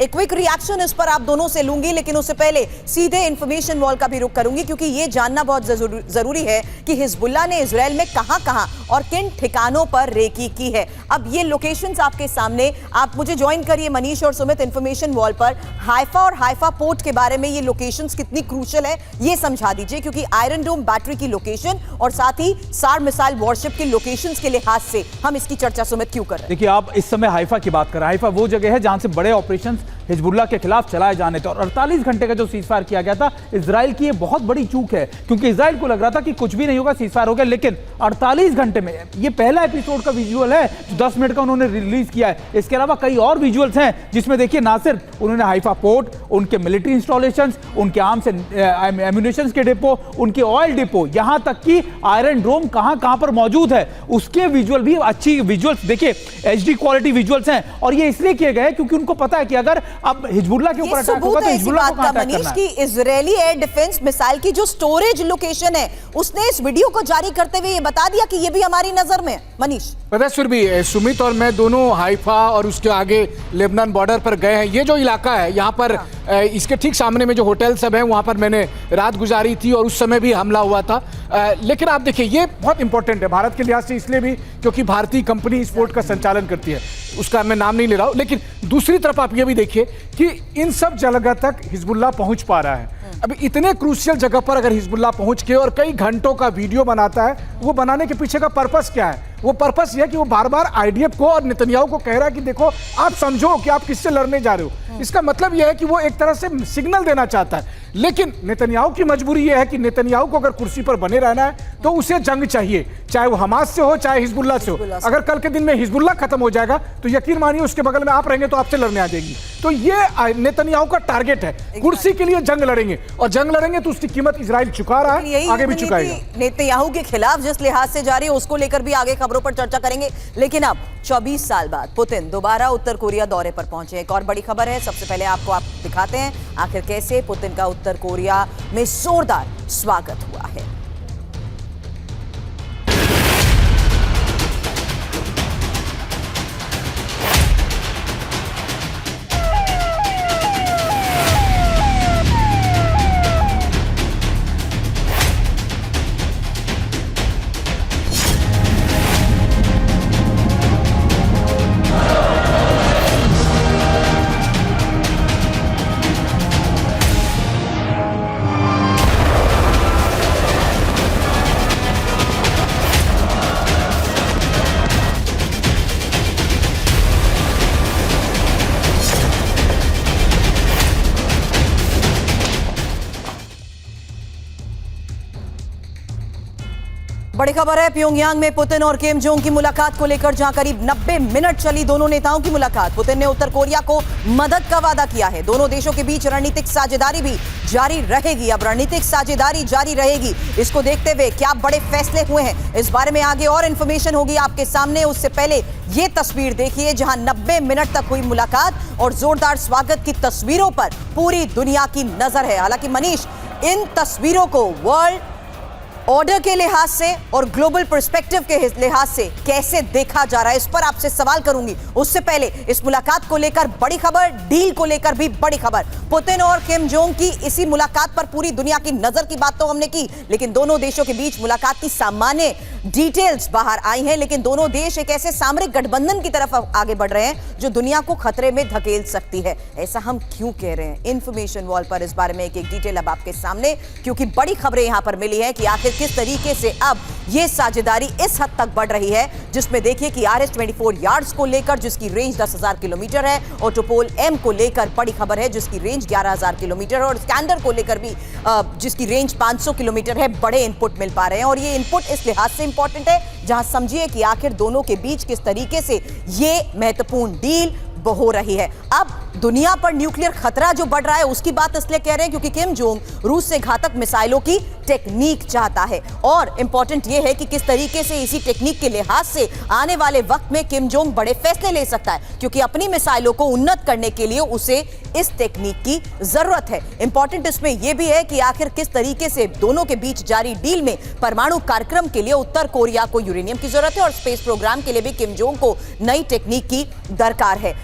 एक quick reaction इस पर आप दोनों से लूंगी, लेकिन उससे पहले सीधे इंफॉर्मेशन वॉल का भी रुख करूंगी, क्योंकि यह जानना बहुत जरूरी है कि हिजबुल्लाह ने इजराइल में कहां-कहां और किन ठिकानों पर रेकी की है। अब ये लोकेशंस आपके सामने, आप मुझे ज्वाइन करिए मनीष और सुमित इंफॉर्मेशन वॉल पर। हाइफा और हाइफा पोर्ट के बारे में ये लोकेशंस कितनी क्रूशियल है ये समझा दीजिए, क्योंकि आयरन डोम बैटरी की लोकेशन और साथ ही सार मिसाइल वॉरशिप की लोकेशंस के लिहाज से हम इसकी चर्चा सुमित क्यों कर रहे हैं। देखिए, आप इस समय हाइफा की बात कर रहे हैं। हाइफा वो जगह है जहां से बड़े ऑपरेशन हिजबुल्लाह के खिलाफ चलाए जाने थे, और 48 घंटे का जो सीजफायर किया गया था, इजराइल की ये बहुत बड़ी चूक है, क्योंकि इजराइल को लग रहा था कि कुछ भी नहीं होगा, सीजफायर हो गया, लेकिन 48 घंटे में ये पहला एपिसोड का विजुअल है जो 10 मिनट का उन्होंने रिलीज किया है। इसके अलावा कई और विजुअल्स हैं जिसमें देखिए ना सिर्फ उन्होंने हाइफा पोर्ट, उनके मिलिट्री इंस्टॉलेशंस, उनके आर्म्स एंड एम्यूनिशंस के डिपो, उनके ऑयल डिपो, यहां तक कि आयरन डोम कहां पर मौजूद है उसके विजुअल भी अच्छी विजुअल्स, देखिए एचडी क्वालिटी विजुअल्स हैं। और ये इसलिए किए गए क्योंकि उनको पता है कि अगर अब हिजबुल्लाह के ऊपर अटैक होगा तो हिजबुल्लाह को कहां अटैक करना है। इजरायली एयर डिफेंस मिसाइल की जो स्टोरेज लोकेशन है, उसने इस वीडियो को जारी करते हुए ये बता दिया कि ये भी हमारी नजर में। मनीष, पता है भी सुमित और मैं दोनों हाइफा और उसके आगे लेबनान बॉर्डर पर गए हैं। ये जो इलाका है यहाँ पर इसके ठीक सामने में जो होटल सब है वहाँ पर मैंने रात गुजारी थी और उस समय भी हमला हुआ था। लेकिन आप देखिए, ये बहुत इंपॉर्टेंट है भारत के लिहाज से, इसलिए भी क्योंकि भारतीय कंपनी इस पोर्ट का संचालन करती है, उसका मैं नाम नहीं ले रहा हूँ। लेकिन दूसरी तरफ आप ये भी देखिए कि इन सब जगह तक हिजबुल्लाह पहुंच पा रहा है। अब इतने क्रूशियल जगह पर अगर हिजबुल्लाह पहुंच के और कई घंटों का वीडियो बनाता है, वो बनाने के पीछे का पर्पस क्या है? वो पर्पस यह है कि वो बार बार आईडीएफ को और नेतन्याहू को कह रहा है कि देखो, आप समझो कि आप किससे लड़ने जा रहे हो। इसका मतलब यह है कि वो एक तरह से सिग्नल देना चाहता है। लेकिन नेतन्याहू की मजबूरी यह है कि नेतन्याहू को अगर कुर्सी पर बने रहना है तो उसे जंग चाहिए, चाहे वो हमास से हो चाहे हिजबुल्लाह से हो। अगर कल के दिन में हिजबुल्लाह खत्म हो जाएगा तो यकीन मानिए उसके बगल में आप रहेंगे तो आपसे लड़ने आ जाएगी। तो ये नेतन्याहू का टारगेट है, कुर्सी के लिए जंग लड़ेंगे, और जंग लड़ेंगे तो उसकी कीमत इजराइल चुका रहा है, आगे भी चुकाएगा। नेतन्याहू के खिलाफ जिस लिहाज से जा रही है उसको लेकर भी आगे खबरों पर चर्चा करेंगे। लेकिन अब 24 साल बाद पुतिन दोबारा उत्तर कोरिया दौरे पर पहुंचे। एक और बड़ी खबर है, सबसे पहले आपको दिखाते हैं आखिर कैसे पुतिन का उत्तर कोरिया में जोरदार स्वागत हुआ है। बड़ी खबर है, प्योंगयांग में पुतिन और किम जोंग की मुलाकात को लेकर, जहां करीब 90 मिनट चली दोनों नेताओं की मुलाकात। पुतिन ने उत्तर कोरिया को मदद का वादा किया है। दोनों देशों के बीच रणनीतिक साझेदारी भी जारी रहेगी। अब रणनीतिक साझेदारी जारी रहेगी, इसको देखते हुए क्या बड़े फैसले हुए हैं, इस बारे में आगे और इंफॉर्मेशन होगी आपके सामने। उससे पहले ये तस्वीर देखिए जहां 90 मिनट तक हुई मुलाकात और जोरदार स्वागत की तस्वीरों पर पूरी दुनिया की नजर है। हालांकि मनीष, इन तस्वीरों को वर्ल्ड ऑर्डर के लिहाज से और ग्लोबल पर्सपेक्टिव के लिहाज से कैसे देखा जा रहा है, इस पर आपसे सवाल करूंगी। उससे पहले इस मुलाकात को लेकर बड़ी खबर, डील को लेकर भी बड़ी खबर। पुतिन और किम जोंग की इसी मुलाकात पर पूरी दुनिया की नजर की बात तो हमने की, लेकिन दोनों देशों के बीच मुलाकात की सामान्य डिटेल्स बाहर आई हैं। लेकिन दोनों देश एक ऐसे सामरिक गठबंधन की तरफ आगे बढ़ रहे हैं जो दुनिया को खतरे में धकेल सकती है। ऐसा हम क्यों कह रहे हैं? इंफॉर्मेशन वॉल पर इस बारे में एक डिटेल अब आपके सामने, क्योंकि बड़ी खबरें यहां पर मिली है कि आखिर किस तरीके से अब यह साझेदारी इस हद तक बढ़ रही है, जिसमें देखिए कि RS-24 यार्ड्स को लेकर जिसकी रेंज 10,000 किलोमीटर है, और टोपोल M को लेकर बड़ी खबर है जिसकी रेंज 11,000 किलोमीटर, और स्कैंडर को लेकर भी जिसकी रेंज 500 किलोमीटर है, बड़े इनपुट मिल पा रहे हैं। और ये इनपुट इस लिहाज से इंपॉर्टेंट है जहां समझिए कि आखिर दोनों के बीच किस तरीके से ये महत्वपूर्ण डील हो रही है। अब दुनिया पर न्यूक्लियर खतरा जो बढ़ रहा है उसकी बात इसलिए कह रहे हैं क्योंकि किम जोंग रूस से घातक मिसाइलों की टेक्निक चाहता है, और इंपॉर्टेंट यह है कि किस तरीके से इसी टेक्निक के लिहाज से आने वाले वक्त में किम जोंग बड़े फैसले ले सकता है, क्योंकि अपनी मिसाइलों को उन्नत करने के लिए उसे इस टेक्निक की जरूरत है। इंपॉर्टेंट इसमें यह भी है कि आखिर किस तरीके से दोनों के बीच जारी डील में परमाणु कार्यक्रम के लिए उत्तर कोरिया को यूरेनियम की जरूरत है, और स्पेस प्रोग्राम के लिए भी किम जोंग को नई टेक्निक की दरकार है।